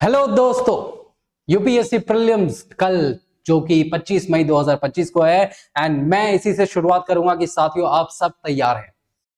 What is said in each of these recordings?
Hello दोस्तों, UPSC prelims कल जो कि 25 मई 2025 को है एंड मैं इसी से शुरुआत करूंगा कि साथियों आप सब तैयार हैं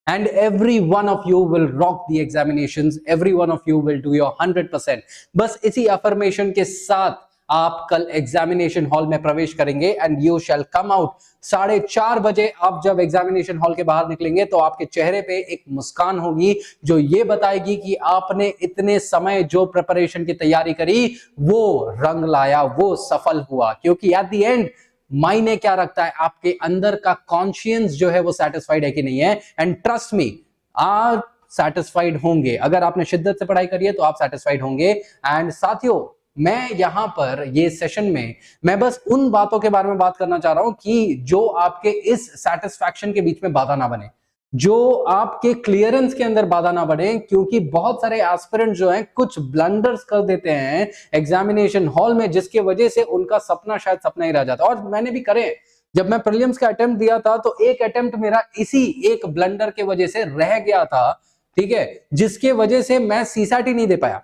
and every one of you will rock the examinations, every one of you will do your 100%। बस इसी अफर्मेशन के साथ आप कल एग्जामिनेशन हॉल में प्रवेश करेंगे and you shall come out 4:30 बजे। आप जब एग्जामिनेशन हॉल के बाहर निकलेंगे तो आपके चेहरे पे एक मुस्कान होगी जो ये बताएगी कि आपने इतने समय जो प्रिपरेशन की तैयारी करी वो रंग लाया, वो सफल हुआ। क्योंकि एट द एंड मायने क्या रखता है, आपके अंदर का कॉन्शियंस जो है वो सेटिस्फाइड है कि नहीं है। एंड ट्रस्ट मी, आप सेटिस्फाइड होंगे। अगर आपने शिद्दत से पढ़ाई करी है तो आप सेटिस्फाइड होंगे। एंड साथियों, मैं यहां पर ये सेशन में मैं बस उन बातों के बारे में बात करना चाह रहा हूं कि जो आपके इस सेटिस्फैक्शन के बीच में बाधा ना बने, जो आपके क्लियरेंस के अंदर बाधा ना बढ़े। क्योंकि बहुत सारे एस्पिरेंट जो हैं कुछ ब्लंडर्स कर देते हैं एग्जामिनेशन हॉल में, जिसके वजह से उनका सपना शायद सपना ही रह जाता है। और मैंने भी करे, जब मैं प्रीलिम्स का अटेम्प्ट दिया था तो एक अटेम्प्ट मेरा इसी एक ब्लंडर के वजह से रह गया था, ठीक है, जिसके वजह से मैं सीसैट ही नहीं दे पाया।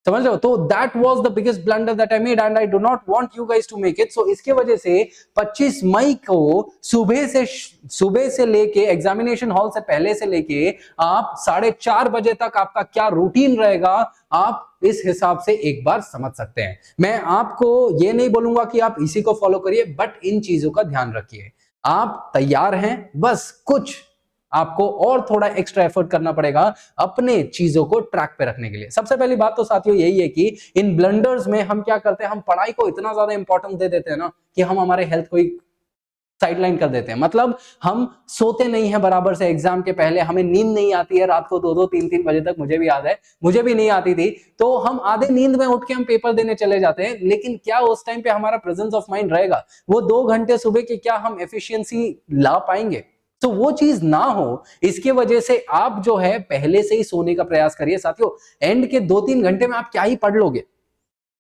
समझ रहे हो? तो that was the biggest blunder that I made and I do not want you guys to make it. So इसके वजह से 25 मई को सुबह से लेके एग्जामिनेशन हॉल से पहले से लेके आप 4:30 बजे तक आपका क्या रूटीन रहेगा, आप इस हिसाब से एक बार समझ सकते हैं। मैं आपको ये नहीं बोलूंगा कि आप इसी को फॉलो करिए, बट इन चीजों का ध्यान रखिए। आप तैयार हैं, बस कुछ आपको और थोड़ा एक्स्ट्रा एफर्ट करना पड़ेगा अपने चीजों को ट्रैक पे रखने के लिए। सबसे पहली बात तो साथियों यही है कि इन ब्लंडर्स में हम क्या करते हैं, हम पढ़ाई को इतना ज्यादा इंपॉर्टेंस दे देते हैं ना कि हम हमारे हेल्थ को साइडलाइन कर देते हैं। मतलब हम सोते नहीं है बराबर से एग्जाम के पहले, हमें नींद नहीं आती है रात को 2-2 3-3 बजे तक। मुझे भी याद है, मुझे भी नहीं आती थी। तो हम आधे नींद में उठ के हम पेपर देने चले जाते हैं, लेकिन क्या उस टाइम पे हमारा प्रेजेंस ऑफ माइंड रहेगा? वो 2 घंटे सुबह के क्या हम एफिशिएंसी ला पाएंगे? तो वो चीज ना हो, इसके वजह से आप जो है पहले से ही सोने का प्रयास करिए। साथियों, एंड के 2-3 घंटे में आप क्या ही पढ़ लोगे?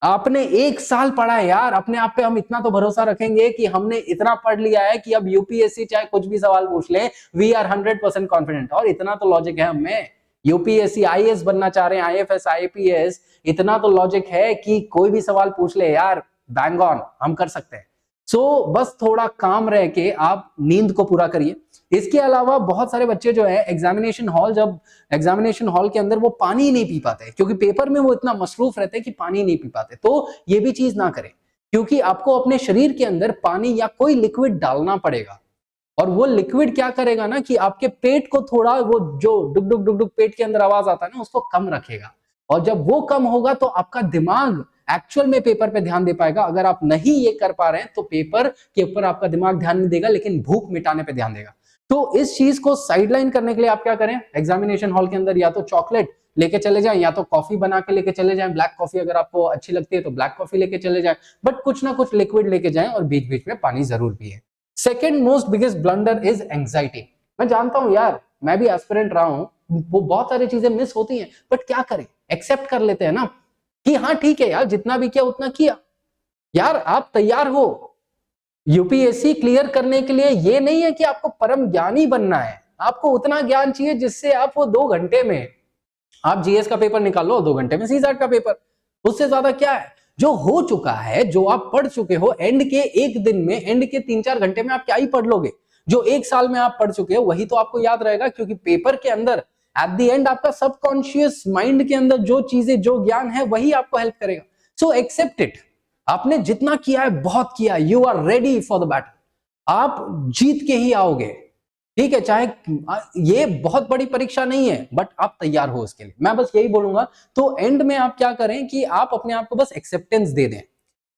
आपने 1 साल पढ़ा है यार। अपने आप पे हम इतना तो भरोसा रखेंगे कि हमने इतना पढ़ लिया है कि अब यूपीएससी चाहे कुछ भी सवाल पूछ ले, वी आर 100% कॉन्फिडेंट। और इतना तो लॉजिक है हमें, यूपीएससी आईएएस बनना चाह रहे हैं, आईएफएस आईपीएस, इतना तो लॉजिक है कि कोई भी सवाल पूछ ले यार, बैंग ऑन हम कर सकते हैं। सो बस थोड़ा काम रह के आप नींद को पूरा करिए। इसके अलावा बहुत सारे बच्चे जो है एग्जामिनेशन हॉल के अंदर वो पानी नहीं पी पाते, क्योंकि पेपर में वो इतना मसरूफ रहते हैं कि पानी नहीं पी पाते। तो ये भी चीज ना करें, क्योंकि आपको अपने शरीर के अंदर पानी या कोई लिक्विड डालना पड़ेगा। और वो लिक्विड क्या करेगा ना कि आपके पेट को थोड़ा, वो जो डुक डुक डुक डुक पेट के अंदर आवाज आता है ना, उसको कम रखेगा। और जब वो कम होगा तो आपका दिमाग एक्चुअल में पेपर पे ध्यान दे पाएगा। अगर आप नहीं ये कर पा रहे हैं तो पेपर के ऊपर आपका दिमाग ध्यान नहीं देगा, लेकिन भूख मिटाने पे ध्यान देगा। तो इस चीज को साइडलाइन करने के लिए आप क्या करें, एग्जामिनेशन हॉल के अंदर या तो चॉकलेट लेके चले जाएं या तो कॉफी बना के लेके चले जाएं। ब्लैक कॉफी अगर आपको अच्छी लगती है तो ब्लैक कॉफी लेके चले जाएं, बट कुछ ना कुछ लिक्विड लेके जाएं और बीच बीच में पानी जरूर पिए। Second most biggest blunder is anxiety. मैं जानता हूं यार, मैं भी एस्पिरेंट रहा हूं, वो बहुत सारी चीजें मिस होती हैं, बट क्या करें, एक्सेप्ट कर लेते हैं ना कि हाँ ठीक है यार, जितना भी किया उतना किया। यार आप तैयार हो यूपीएससी क्लियर करने के लिए, ये नहीं है कि आपको परम ज्ञानी बनना है। आपको उतना ज्ञान चाहिए जिससे आप वो 2 घंटे में, आप जीएस का पेपर निकाल लो, 2 घंटे में सीसैट का पेपर। उससे ज्यादा क्या है? जो हो चुका है, जो आप पढ़ चुके हो, एंड के एक दिन में, एंड के 3-4 घंटे में आप क्या ही पढ़ लोगे? जो 1 साल में आप पढ़ चुके हो वही तो आपको याद रहेगा। क्योंकि पेपर के अंदर एट द एंड आपका सबकॉन्शियस माइंड के अंदर जो चीजें, जो ज्ञान है, वही आपको हेल्प करेगा। So accept it. आपने जितना किया है बहुत किया, you are ready for the battle. आप जीत के ही आओगे, ठीक है? चाहे ये बहुत बड़ी परीक्षा नहीं है, बट आप तैयार हो उसके लिए, मैं बस यही बोलूंगा। तो एंड में आप क्या करें कि आप अपने आप को बस एक्सेप्टेंस दे दें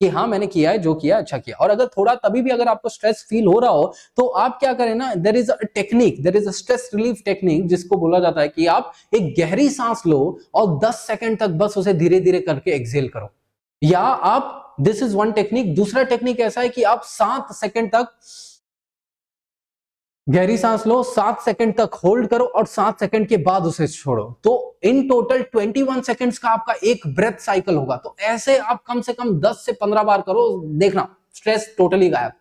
कि हाँ मैंने किया है, जो किया अच्छा किया। और अगर थोड़ा तभी भी अगर आपको स्ट्रेस फील हो रहा हो तो आप क्या करें ना, there is a technique, there is a stress relief technique, जिसको बोला जाता है कि आप एक गहरी सांस लो और 10 सेकंड तक बस उसे धीरे धीरे करके एक्सेल करो। या आप, दिस इज वन टेक्निक। दूसरा टेक्निक ऐसा है कि आप 7 सेकंड तक गहरी सांस लो, 7 सेकंड तक होल्ड करो और 7 सेकंड के बाद उसे छोड़ो। तो इन टोटल 21 सेकंड्स का आपका एक ब्रेथ साइकिल होगा। तो ऐसे आप कम से कम 10 से 15 बार करो, देखना स्ट्रेस टोटली गायब।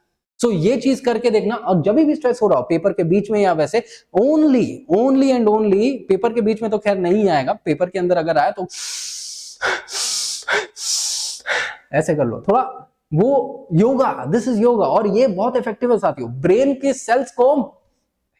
सो ये चीज करके देखना। और जब भी स्ट्रेस हो रहा हो, पेपर के बीच में या वैसे, ओनली एंड ओनली, पेपर के बीच में तो खैर नहीं आएगा, पेपर के अंदर अगर आए तो ऐसे कर लो थोड़ा, वो योगा, दिस इज योगा। और ये बहुत इफेक्टिव है साथियों, ब्रेन के सेल्स को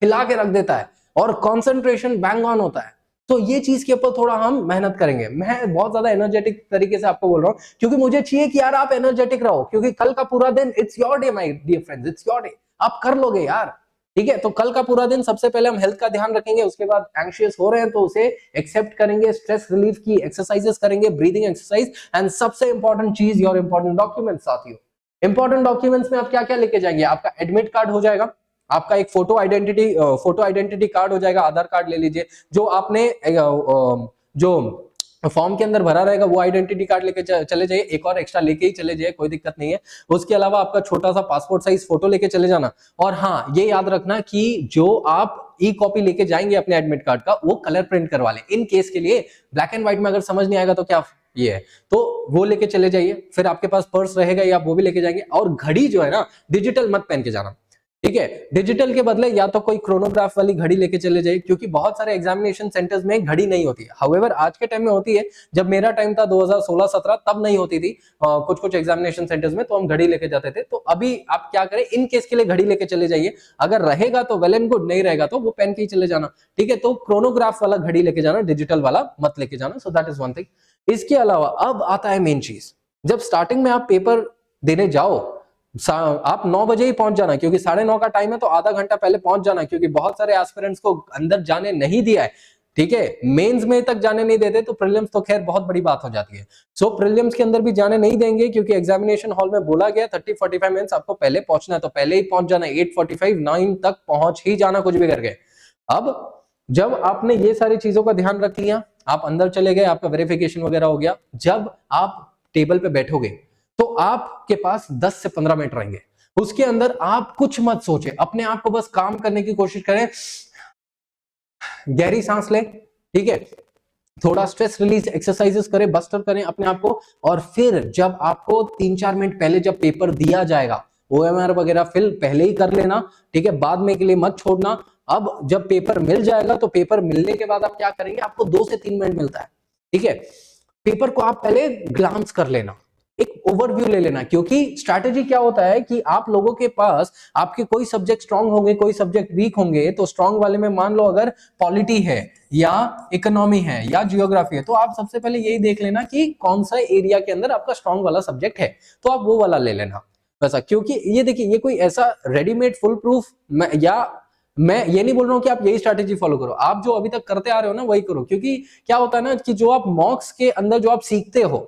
हिला के रख देता है और कंसंट्रेशन बैंग ऑन होता है। तो ये चीज के ऊपर थोड़ा हम मेहनत करेंगे। मैं बहुत ज्यादा एनर्जेटिक तरीके से आपको बोल रहा हूँ क्योंकि मुझे चाहिए कि यार आप एनर्जेटिक रहो, क्योंकि कल का पूरा दिन it's your day my dear friends, it's your day, आप कर लोगे यार। ठीक है, तो कल का पूरा दिन सबसे पहले हम हेल्थ का ध्यान रखेंगे, उसके बाद एंग्शियस हो रहे हैं तो उसे एक्सेप्ट करेंगे, स्ट्रेस रिलीफ की एक्सरसाइजेस करेंगे, ब्रीदिंग एक्सरसाइज, एंड सबसे इंपॉर्टेंट चीज योर इंपॉर्टेंट डॉक्यूमेंट्स साथियों। इंपॉर्टेंट डॉक्यूमेंट्स में आप क्या क्या लेके जाएंगे? आपका एडमिट कार्ड हो जाएगा, आपका एक फोटो आइडेंटिटी कार्ड हो जाएगा, आधार कार्ड ले लीजिए, जो आपने जो फॉर्म के अंदर भरा रहेगा वो आइडेंटिटी कार्ड लेके चले जाइए, एक और एक्स्ट्रा लेके ही चले जाइए, कोई दिक्कत नहीं है। उसके अलावा आपका छोटा सा पासपोर्ट साइज फोटो लेके चले जाना। और हाँ, ये याद रखना कि जो आप ई कॉपी लेके जाएंगे अपने एडमिट कार्ड का, वो कलर प्रिंट करवा लें इन केस के लिए। ब्लैक एंड व्हाइट में अगर समझ नहीं आएगा तो क्या ये है, तो वो लेके चले जाइए। फिर आपके पास पर्स रहेगा या वो भी लेके जाएंगे। और घड़ी जो है ना, डिजिटल मत पहन के जाना, ठीक है। डिजिटल के बदले या तो कोई क्रोनोग्राफ वाली घड़ी लेके चले जाइए, क्योंकि बहुत सारे एग्जामिनेशन सेंटर्स में घड़ी नहीं होती है। हाउएवर आज के टाइम में होती है, जब मेरा टाइम था 2016-17 तब नहीं होती थी कुछ कुछ एग्जामिनेशन सेंटर्स में, तो हम घड़ी लेके जाते थे। तो अभी आप क्या करें, इन केस के लिए घड़ी लेके चले जाइए। अगर रहेगा तो वेल एंड गुड, नहीं रहेगा तो वो पहन के ही चले जाना, ठीक है। तो क्रोनोग्राफ वाला घड़ी लेके जाना, डिजिटल वाला मत लेके जाना। So that is one thing. इसके अलावा अब आता है मेन चीज, जब स्टार्टिंग में आप पेपर देने जाओ, आप 9 बजे ही पहुंच जाना, क्योंकि 9:30 का टाइम है, तो आधा घंटा पहले पहुंच जाना, क्योंकि बहुत सारे एस्पिरेंट्स को अंदर जाने नहीं दिया है, ठीक है। मेंस में तक जाने नहीं देते, तो प्रीलिम्स तो खैर बहुत बड़ी बात हो जाती है। सो प्रीलिम्स के अंदर भी जाने नहीं देंगे, क्योंकि एग्जामिनेशन हॉल में बोला गया 30-45 मिनट्स आपको पहले पहुंचना है, तो पहले ही पहुंच जाना, 8:45 9 तक पहुंच ही जाना कुछ भी करके। अब जब आपने ये सारी चीजों का ध्यान रख लिया, आप अंदर चले गए, आपका वेरिफिकेशन वगैरह हो गया, जब आप टेबल पे बैठोगे तो आपके पास 10 से 15 मिनट रहेंगे। उसके अंदर आप कुछ मत सोचे, अपने आप को बस काम करने की कोशिश करें, गहरी सांस लें, ठीक है, थोड़ा स्ट्रेस रिलीज एक्सरसाइजेस करें, बस्टर करें अपने आप को। और फिर जब आपको 3-4 मिनट पहले जब पेपर दिया जाएगा, OMR वगैरह फिल पहले ही कर लेना, ठीक है, बाद में के लिए मत छोड़ना। अब जब पेपर मिल जाएगा, तो पेपर मिलने के बाद आप क्या करेंगे, आपको 2 से 3 मिनट मिलता है, ठीक है। पेपर को आप पहले ग्लांस कर लेना, एक ओवरव्यू ले लेना, क्योंकि स्ट्रैटेजी क्या होता है कि आप लोगों के पास आपके कोई सब्जेक्ट स्ट्रांग होंगे, कोई सब्जेक्ट वीक होंगे, तो स्ट्रांग वाले में मान लो अगर पॉलिटी है या इकोनॉमी है या जियोग्राफी है, तो आप सबसे पहले यही देख लेना कि कौन सा एरिया के अंदर आपका स्ट्रांग वाला सब्जेक्ट है, तो आप वो वाला ले लेना वैसा। क्योंकि ये देखिए, ये कोई ऐसा रेडीमेड फुल प्रूफ या मैं ये नहीं बोल रहा हूं कि आप यही स्ट्रैटेजी फॉलो करो, आप जो अभी तक करते आ रहे हो ना वही करो। क्योंकि क्या होता है ना कि जो आप मॉक्स के अंदर जो आप सीखते हो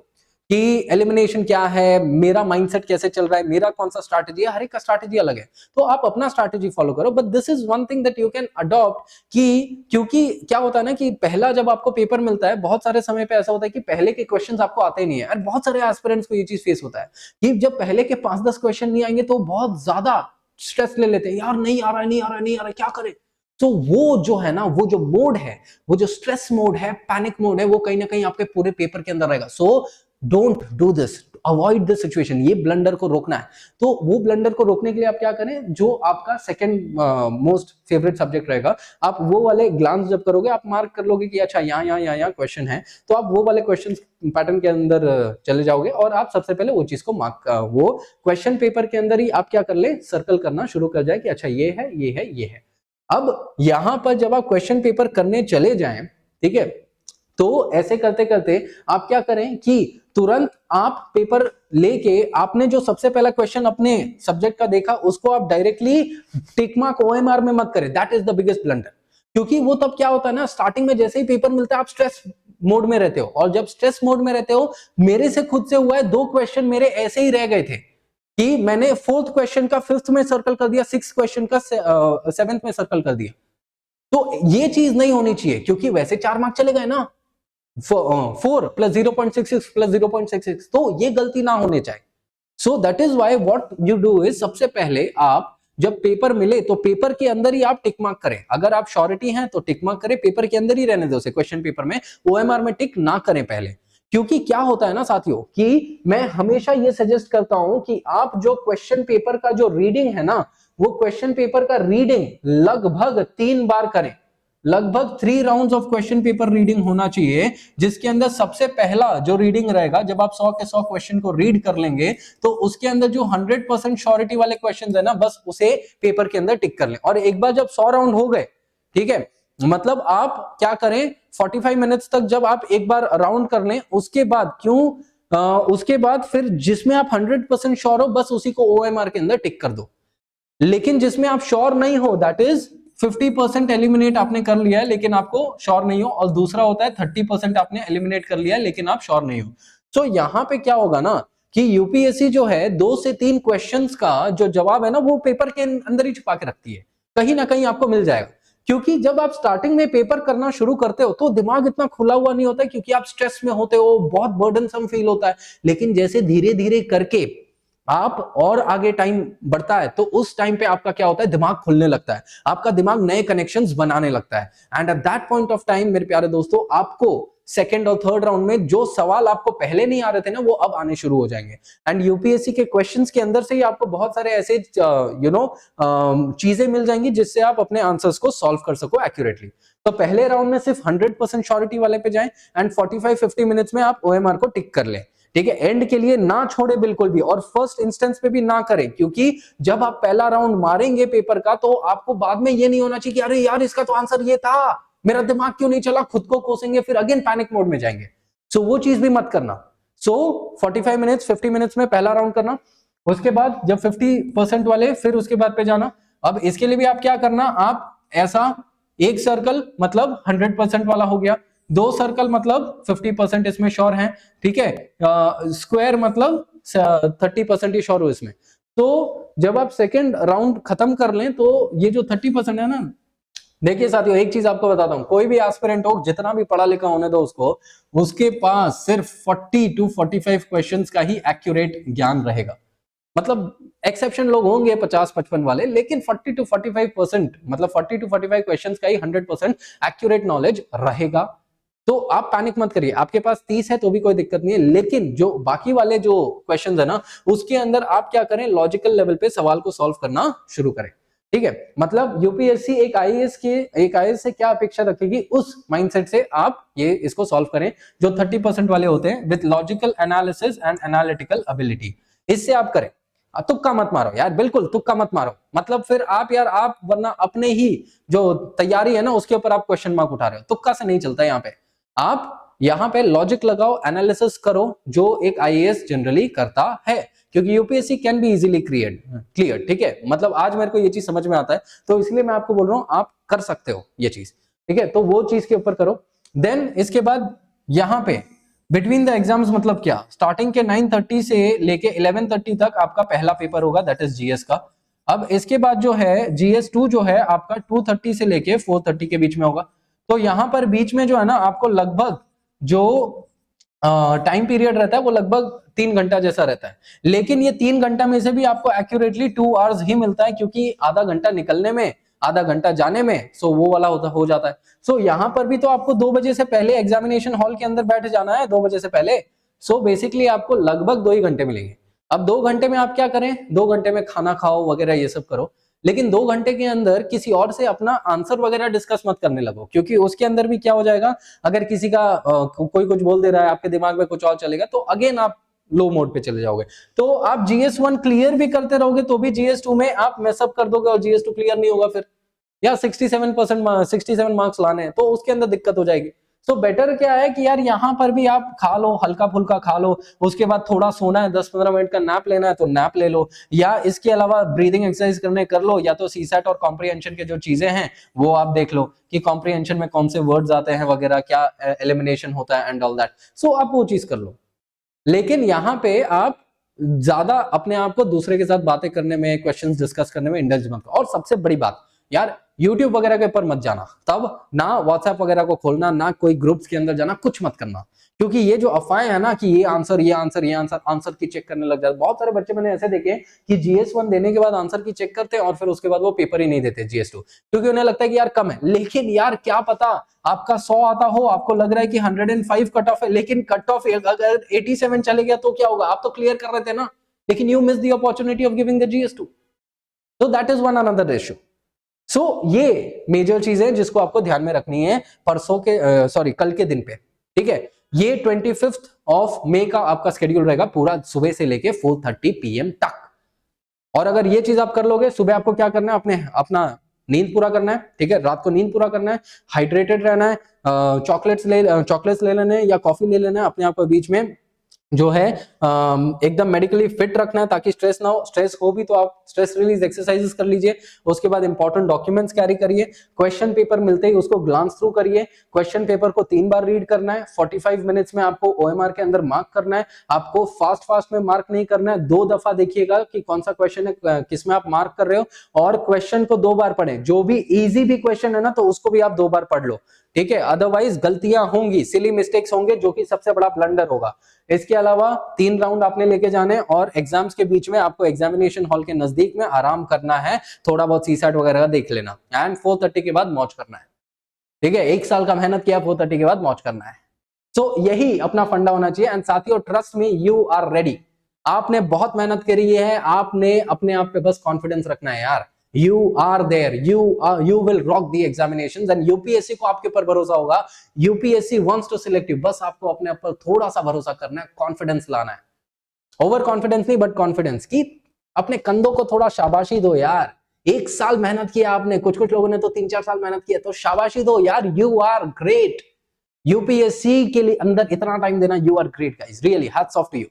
कि एलिमिनेशन क्या है, मेरा माइंडसेट कैसे चल रहा है, मेरा कौन सा स्ट्रैटेजी है, हर एक का स्ट्रैटेजी अलग है, तो आप अपना स्ट्रैटेजी फॉलो करो। But this is one thing that you can adopt, कि क्योंकि क्या होता है ना कि पहला जब आपको पेपर मिलता है, बहुत सारे समय पे ऐसा होता है कि पहले के क्वेश्चंस आपको आते नहीं है, और बहुत सारे एस्पिरेंट्स को ये चीज फेस होता है कि जब पहले के 5-10 क्वेश्चन नहीं आएंगे तो बहुत ज्यादा स्ट्रेस ले लेते हैं, यार नहीं आ रहा है, नहीं आ रहा है, नहीं आ रहा है, क्या करें। तो वो जो है ना, वो जो मोड है, वो जो स्ट्रेस मोड है, पैनिक मोड है, वो कहीं ना कहीं आपके पूरे पेपर के अंदर रहेगा। So don't do this, avoid this situation, ये ब्लंडर को रोकना है। तो वो ब्लंडर को रोकने के लिए आप क्या करें, जो आपका सेकंड मोस्ट फेवरेट सब्जेक्ट रहेगा, आप वो वाले ग्लांस जब करोगे, आप मार्क कर लोगे कि अच्छा यहाँ क्वेश्चन है, तो आप वो वाले क्वेश्चन पैटर्न के अंदर चले जाओगे, और आप सबसे पहले वो चीज को मार्क, वो क्वेश्चन पेपर के अंदर ही आप क्या कर ले, सर्कल करना शुरू कर जाए कि अच्छा ये है, ये है, ये है। अब यहां पर जब आप क्वेश्चन पेपर करने चले जाएं, ठीक है, तो ऐसे करते करते आप क्या करें कि तुरंत आप पेपर लेके, आपने जो सबसे पहला क्वेश्चन अपने सब्जेक्ट का देखा, उसको आप डायरेक्टली टिक मार्क OMR में मत करें, that is the biggest blunder. क्योंकि वो तब क्या होता है ना, स्टार्टिंग में जैसे ही पेपर मिलता है आप स्ट्रेस मोड में रहते हो, और जब स्ट्रेस मोड में रहते हो, मेरे से खुद से हुआ है, 2 क्वेश्चन मेरे ऐसे ही रह गए थे कि मैंने 4th क्वेश्चन का 5th में सर्कल कर दिया, 6th क्वेश्चन का 7th में सर्कल कर दिया। तो ये चीज नहीं होनी चाहिए, क्योंकि वैसे 4 मार्क चले गए ना, 4 + 0.66 + 0.66, तो ये गलती ना होने चाहिए। So that is why what you do is, सबसे पहले आप जब पेपर मिले तो पेपर के अंदर ही आप टिक मार्क करें। अगर आप श्योरिटी हैं तो टिक मार्क करें, पेपर के अंदर ही रहने दो उसे, क्वेश्चन पेपर में OMR में टिक ना करें पहले। क्योंकि क्या होता है ना साथियों, कि मैं हमेशा ये सजेस्ट करता हूं कि आप जो क्वेश्चन पेपर का जो रीडिंग है ना, वो क्वेश्चन पेपर का रीडिंग लगभग 3 बार करें, लगभग 3 rounds of question paper reading होना चाहिए, जिसके अंदर सबसे पहला जो रीडिंग रहेगा, जब आप 100 के 100 क्वेश्चन को रीड कर लेंगे तो उसके अंदर जो 100% श्योरिटी वाले क्वेश्चन है ना, बस उसे पेपर के अंदर टिक कर लें। और एक बार जब 100 राउंड हो गए, ठीक है, मतलब आप क्या करें, 45 मिनट्स तक जब आप एक बार राउंड कर लें, उसके बाद उसके बाद फिर जिसमें आप 100% श्योर हो, बस उसी को OMR के अंदर टिक कर दो। लेकिन जिसमें आप श्योर नहीं हो, दैट इज 50% एलिमिनेट आपने कर लिया है लेकिन आपको श्योर नहीं हो, और दूसरा होता है 30% आपने एलिमिनेट कर लिया है लेकिन आप श्योर नहीं हो। तो यहां पे क्या होगा ना कि यूपीएससी जो है 2 से 3 क्वेश्चंस का जो जवाब है ना, वो पेपर के अंदर ही छुपा के रखती है, कहीं ना कहीं आपको मिल जाएगा। क्योंकि जब आप स्टार्टिंग में पेपर करना शुरू करते हो तो दिमाग इतना खुला हुआ नहीं होता, क्योंकि आप स्ट्रेस में होते हो, बहुत बर्डनसम फील होता है। लेकिन जैसे धीरे धीरे करके आप और आगे टाइम बढ़ता है तो उस टाइम पे आपका क्या होता है, दिमाग खुलने लगता है, आपका दिमाग नए कनेक्शंस बनाने लगता है। And at that point of time मेरे प्यारे दोस्तों, आपको सेकंड और थर्ड राउंड में जो सवाल आपको पहले नहीं आ रहे थे ना, वो अब आने शुरू हो जाएंगे। एंड यूपीएससी के क्वेश्चंस के अंदर से ही आपको बहुत सारे ऐसे चीजें मिल जाएंगी जिससे आप अपने आंसर्स को सॉल्व कर सको एक्यूरेटली। तो पहले राउंड में सिर्फ 100% श्योरिटी वाले पे जाएं एंड 45-50 मिनट्स में आप OMR को टिक कर लें, ठीक है। एंड के लिए ना छोड़े बिल्कुल भी, और फर्स्ट इंस्टेंस पे भी ना करें, क्योंकि जब आप पहला राउंड मारेंगे पेपर का तो आपको बाद में ये नहीं होना चाहिए कि अरे यार इसका तो आंसर ये था, मेरा दिमाग क्यों नहीं चला, खुद को कोसेंगे, फिर अगेन पैनिक मोड में जाएंगे। सो वो चीज भी मत करना। सो 45 मिनट्स 50 मिनट्स में पहला राउंड करना, उसके बाद जब 50% वाले फिर उसके बाद पे जाना। अब इसके लिए भी आप क्या करना, आप ऐसा एक सर्कल मतलब 100% वाला हो गया, 2 सर्कल मतलब 50% इसमें श्योर है, ठीक है, स्क्वायर मतलब 30% ही श्योर हो इसमें। तो जब आप सेकेंड राउंड खत्म कर लें तो ये जो 30% है ना, देखिए साथियों एक चीज आपको बताता हूं, कोई भी एस्पिरेंट हो, जितना भी पढ़ा लिखा होने दो उसको, उसके पास सिर्फ 40 to 45 क्वेश्चंस का ही एक्यूरेट ज्ञान रहेगा। मतलब एक्सेप्शन लोग होंगे 50-55 वाले, लेकिन 40 to 45% मतलब 40 to 45 क्वेश्चंस का ही 100% एक्यूरेट नॉलेज रहेगा। तो आप पैनिक मत करिए, आपके पास 30 है तो भी कोई दिक्कत नहीं है, लेकिन जो बाकी वाले जो क्वेश्चंस है ना, उसके अंदर आप क्या करें, लॉजिकल लेवल पे सवाल को सॉल्व करना शुरू करें, ठीक है। मतलब यूपीएससी एक आईएएस से क्या अपेक्षा रखेगी, उस माइंडसेट से आप ये इसको सॉल्व करें, जो 30% वाले होते हैं with logical analysis and analytical ability, इससे आप करें। तुक्का मत मारो यार, बिल्कुल तुक्का मत मारो, मतलब फिर आप वरना अपने ही जो तैयारी है ना उसके ऊपर आप क्वेश्चन मार्क उठा रहे हो। तुक्का से नहीं चलता यहाँ पे, आप यहाँ पे लॉजिक लगाओ, एनालिसिस करो, जो एक आईएएस जनरली करता है, क्योंकि UPSC can be easily clear, ठीक है। मतलब आज मेरे को ये चीज समझ में आता है, तो इसलिए मैं आपको बोल रहा हूँ आप कर सकते हो ये चीज, ठीक है। तो वो चीज के ऊपर करो। देन इसके बाद यहाँ पे बिटवीन द एग्जाम्स मतलब क्या, स्टार्टिंग के 9:30 से लेके 11:30 तक आपका पहला पेपर होगा, दैट इज जीएस का। अब इसके बाद जो है GS2 जो है आपका 2:30 से लेके 4:30 के बीच में होगा। तो यहां पर बीच में जो है ना, आपको लगभग जो टाइम पीरियड रहता है वो लगभग 3 घंटा जैसा रहता है, लेकिन ये 3 घंटा में से भी आपको एक्यूरेटली 2 आवर्स ही मिलता है, क्योंकि आधा घंटा निकलने में, आधा घंटा जाने में, सो वो वाला हो जाता है। सो यहाँ पर भी तो आपको 2 बजे से पहले एग्जामिनेशन हॉल के अंदर बैठ जाना है, 2 बजे से पहले। सो बेसिकली आपको लगभग 2 ही घंटे मिलेंगे। अब 2 घंटे में आप क्या करें, 2 घंटे में खाना खाओ वगैरह ये सब करो, लेकिन 2 घंटे के अंदर किसी और से अपना आंसर वगैरह डिस्कस मत करने लगो, क्योंकि उसके अंदर भी क्या हो जाएगा, अगर किसी का कोई कुछ बोल दे रहा है, आपके दिमाग में कुछ और चलेगा, तो अगेन आप लो मोड पे चले जाओगे। तो आप GS1 क्लियर भी करते रहोगे तो भी GS2 में आप मेसअप कर दोगे और GS2 क्लियर नहीं होगा फिर, या 67 मार्क्स लाने हैं तो उसके अंदर दिक्कत हो जाएगी। सो बेटर क्या है कि यार यहाँ पर भी आप खा लो, हल्का फुल्का खा लो, उसके बाद थोड़ा सोना है, 10-15 मिनट का नैप लेना है तो नैप ले लो, या इसके अलावा ब्रीदिंग एक्सरसाइज करने कर लो, या तो सीसेट और कॉम्प्रिहेंशन के जो चीजें हैं वो आप देख लो कि कॉम्प्रिहेंशन में कौन से वर्ड्स आते हैं वगैरह, क्या एलिमिनेशन होता है एंड ऑल दैट। सो आप वो चीज कर लो, लेकिन यहाँ पे आप ज्यादा अपने आप को दूसरे के साथ बातें करने में, क्वेश्चंस डिस्कस करने में इंडल्ज मत करो। और सबसे बड़ी बात यार, YouTube वगैरह के ऊपर मत जाना, तब ना WhatsApp वगैरह को खोलना, ना कोई ग्रुप्स के अंदर जाना, कुछ मत करना, क्योंकि ये जो अफवाहें है ना कि ये आंसर की चेक करने लग जाते। बहुत सारे बच्चे मैंने ऐसे देखे कि GS1 देने के बाद आंसर की चेक करते हैं और फिर उसके बाद वो पेपर ही नहीं देते GS2, क्योंकि उन्हें लगता है कि यार कम है। लेकिन यार क्या पता आपका 100 आता हो, आपको लग रहा है कि 105 कट ऑफ है, लेकिन कट ऑफ अगर 87 चले गया तो क्या होगा, आप तो क्लियर कर रहे थे ना, लेकिन you miss the opportunity of giving the GS2। So that is one another issue. सो ये मेजर चीज है जिसको आपको ध्यान में रखनी है परसों के कल के दिन पे, ठीक है। ये 25 ऑफ मई का आपका शेड्यूल रहेगा पूरा सुबह से लेके 4:30 PM तक। और अगर ये चीज आप कर लोगे, सुबह आपको क्या करना है, अपना नींद पूरा करना है, ठीक है, रात को नींद पूरा करना है, हाइड्रेटेड रहना है, चॉकलेट्स ले लेने हैं या कॉफी ले लेना है, अपने आप को बीच में जो है एकदम मेडिकली फिट रखना है ताकि स्ट्रेस ना हो। स्ट्रेस हो भी तो आप स्ट्रेस रिलीज एक्सरसाइजेस कर लीजिए। उसके बाद इंपॉर्टेंट डॉक्यूमेंट्स कैरी करिए। क्वेश्चन पेपर मिलते ही उसको ग्लांस थ्रू करिए। क्वेश्चन पेपर को 3 बार रीड करना है। 45 मिनट्स में आपको OMR के अंदर मार्क करना है। आपको फास्ट में मार्क नहीं करना है, 2 दफा देखिएगा कि कौन सा क्वेश्चन है, किसमें आप मार्क कर रहे हो, और क्वेश्चन को 2 बार पढ़ें। जो भी इजी भी क्वेश्चन है ना, तो उसको भी आप 2 बार पढ़ लो, ठीक है। अदरवाइज गलतियां होंगी, सिली मिस्टेक्स होंगे, जो कि सबसे बड़ा ब्लंडर होगा। इसके अलावा 3 राउंड आपने लेके जाने, और एग्जाम्स के बीच में आपको एग्जामिनेशन हॉल के नजदीक में आराम करना है, थोड़ा बहुत सीसैट वगैरह का देख लेना, एंड 4:30 के बाद मौज करना है, ठीक है। 1 साल का मेहनत किया, 4:30 के बाद मौज करना है। तो यही अपना फंडा होना चाहिए। एंड साथियों, trust me, you are ready. आपने बहुत मेहनत करी है, आपने अपने आप पे बस कॉन्फिडेंस रखना है यार। You are there, you will rock the examinations, and UPSC को आपके ऊपर भरोसा होगा। UPSC wants to select you, बस आपको अपने ऊपर थोड़ा सा भरोसा करना है, कॉन्फिडेंस लाना है। ओवर कॉन्फिडेंस नहीं, बट कॉन्फिडेंस की अपने कंधों को थोड़ा शाबाशी दो यार। 1 साल मेहनत किया आपने, कुछ लोगों ने तो 3-4 साल मेहनत किया, तो शाबाशी दो यार। You are great. यूपीएससी के लिए अंदर इतना टाइम देना, you are great guys, really hats off to you,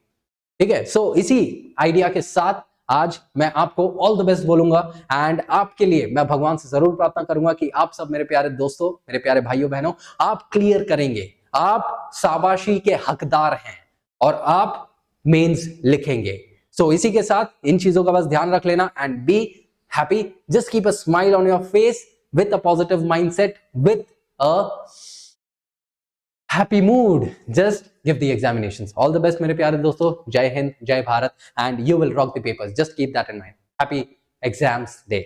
ठीक है। सो इसी आइडिया के साथ आज मैं आपको ऑल द बेस्ट बोलूंगा, एंड आपके लिए मैं भगवान से जरूर प्रार्थना करूंगा कि आप सब मेरे प्यारे दोस्तों, मेरे प्यारे भाइयों बहनों, आप क्लियर करेंगे, आप शाबाशी के हकदार हैं, और आप मेंस लिखेंगे। सो इसी के साथ इन चीजों का बस ध्यान रख लेना, and be happy, just keep a smile on your face, with a positive mindset, with a happy mood, just give the examinations. All the best मेरे प्यारे दोस्तों, जय हिंद, जय Bharat, and you will rock the papers, just keep that in mind. Happy exams day.